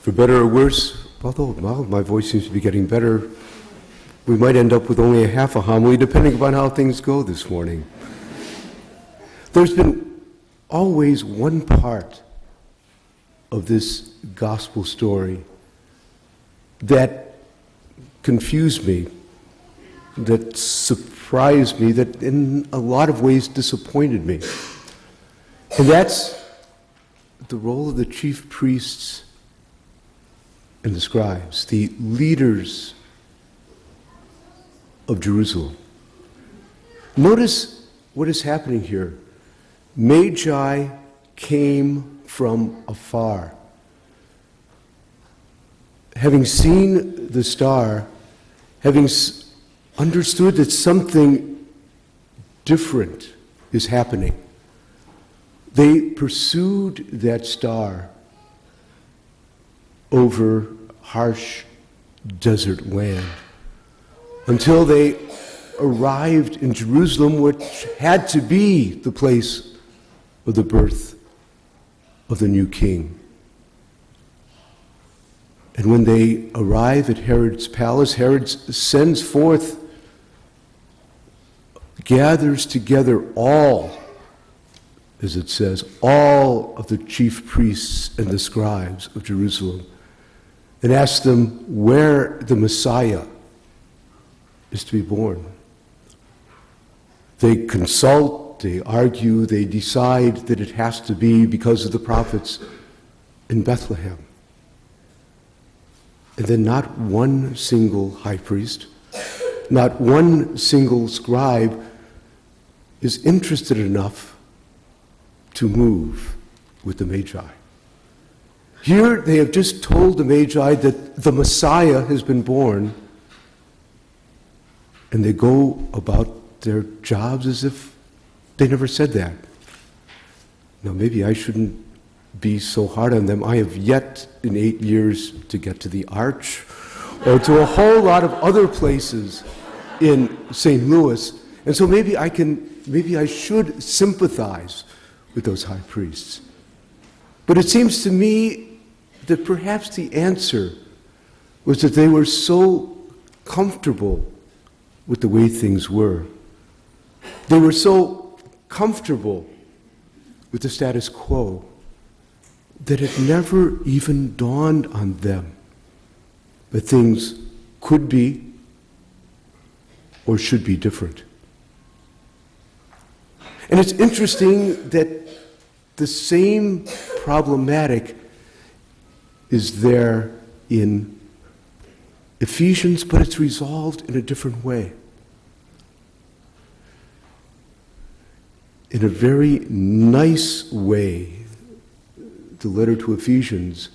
For better or worse, although my voice seems to be getting better, we might end up with only a half a homily, depending upon how things go this morning. There's been always one part of this gospel story that confused me, that surprised me, that in a lot of ways disappointed me. And that's the role of the chief priests and the scribes, the leaders of Jerusalem. Notice what is happening here. Magi came from afar. Having seen the star, having understood that something different is happening, they pursued that star over harsh desert land until they arrived in Jerusalem, which had to be the place of the birth of the new king. And when they arrive at Herod's palace, Herod sends forth, gathers together all, as it says, all of the chief priests and the scribes of Jerusalem, and asks them where the Messiah is to be born. They consult, they argue, they decide that it has to be because of the prophets in Bethlehem. And then not one single high priest, not one single scribe is interested enough to move with the Magi. Here they have just told the Magi that the Messiah has been born, and they go about their jobs as if they never said that. Now maybe I shouldn't be so hard on them. I have yet in 8 years to get to the Arch or to a whole lot of other places in St. Louis. And so maybe I should sympathize with those high priests. But it seems to me that perhaps the answer was that they were so comfortable with the way things were. They were so comfortable with the status quo that it never even dawned on them that things could be or should be different. And it's interesting that the same problematic is there in Ephesians, but it's resolved in a different way. In a very nice way, the letter to Ephesians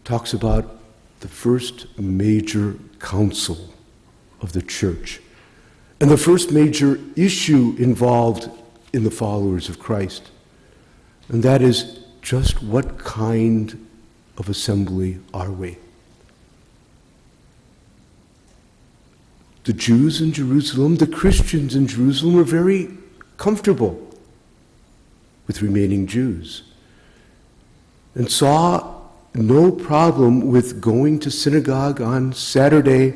talks about the first major council of the church and the first major issue involved in the followers of Christ. And that is, just what kind of assembly are we? The Jews in Jerusalem, the Christians in Jerusalem, were very comfortable with remaining Jews and saw no problem with going to synagogue on Saturday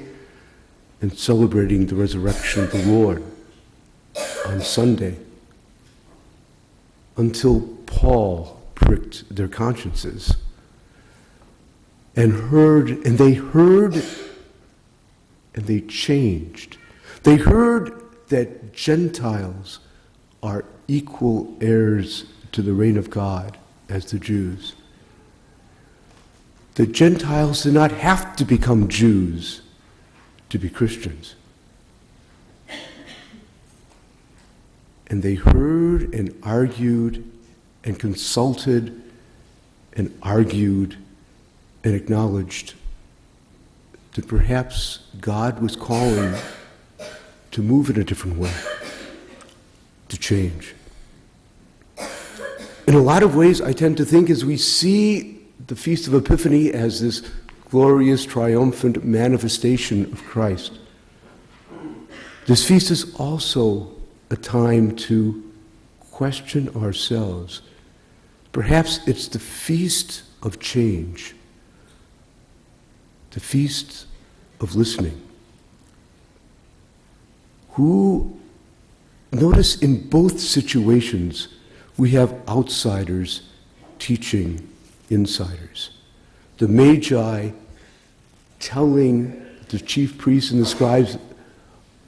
and celebrating the resurrection of the Lord on Sunday, until Paul pricked their consciences and they heard and they changed. They heard that Gentiles are equal heirs to the reign of God as the Jews. The Gentiles do not have to become Jews to be Christians. And they heard and argued and consulted and argued and acknowledged that perhaps God was calling to move in a different way, to change. In a lot of ways, I tend to think, as we see the Feast of Epiphany as this glorious, triumphant manifestation of Christ, this feast is also a time to question ourselves. Perhaps it's the feast of change, the feast of listening. Who, notice in both situations, we have outsiders teaching insiders. The Magi telling the chief priests and the scribes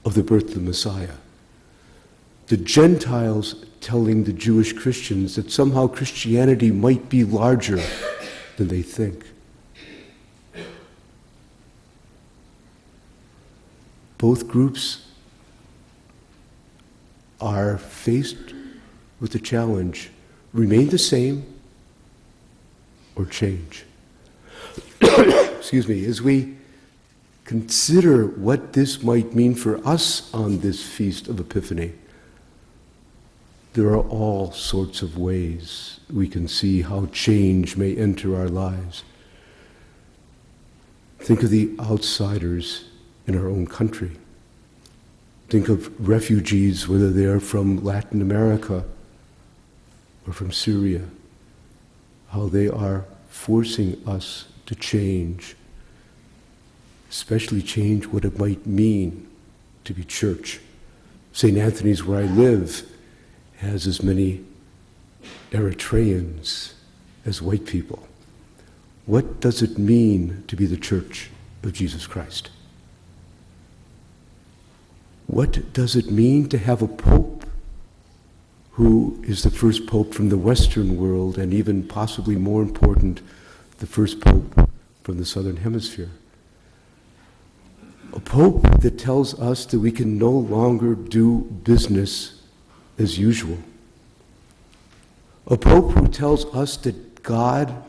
of the birth of the Messiah. The Gentiles telling the Jewish Christians that somehow Christianity might be larger than they think. Both groups are faced with the challenge, remain the same or change. Excuse me, as we consider what this might mean for us on this Feast of Epiphany, there are all sorts of ways we can see how change may enter our lives. Think of the outsiders in our own country. Think of refugees, whether they're from Latin America or from Syria, how they are forcing us to change, especially change what it might mean to be church. St. Anthony's, where I live, has as many Eritreans as white people. What does it mean to be the Church of Jesus Christ? What does it mean to have a pope who is the first pope from the Western world, and even possibly more important, the first pope from the Southern Hemisphere? A pope that tells us that we can no longer do business as usual. A pope who tells us that God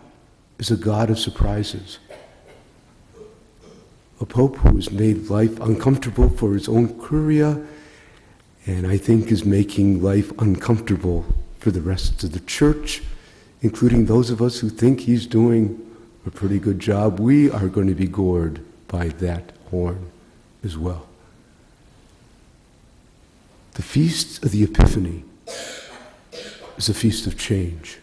is a God of surprises. A pope who has made life uncomfortable for his own curia, and I think is making life uncomfortable for the rest of the church, including those of us who think he's doing a pretty good job. We are going to be gored by that horn as well. The Feast of the Epiphany is a feast of change.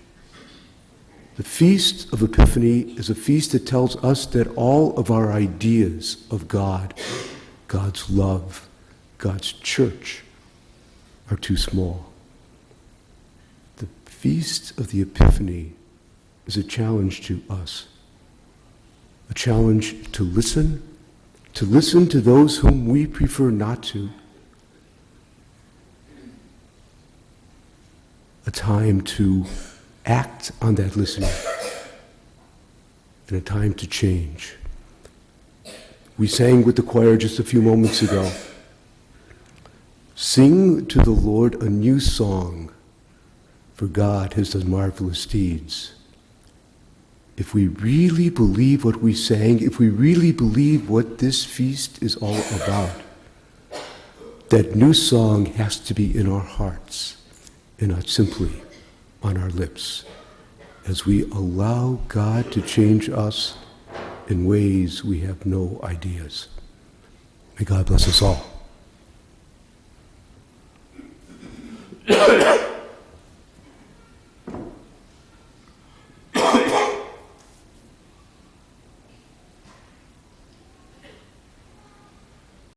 The Feast of Epiphany is a feast that tells us that all of our ideas of God, God's love, God's church, are too small. The Feast of the Epiphany is a challenge to us, a challenge to listen to those whom we prefer not to, a time to act on that listening, and a time to change. We sang with the choir just a few moments ago, "Sing to the Lord a new song, for God has done marvelous deeds." If we really believe what we sang, if we really believe what this feast is all about, that new song has to be in our hearts and not simply on our lips, as we allow God to change us in ways we have no ideas. May God bless us all.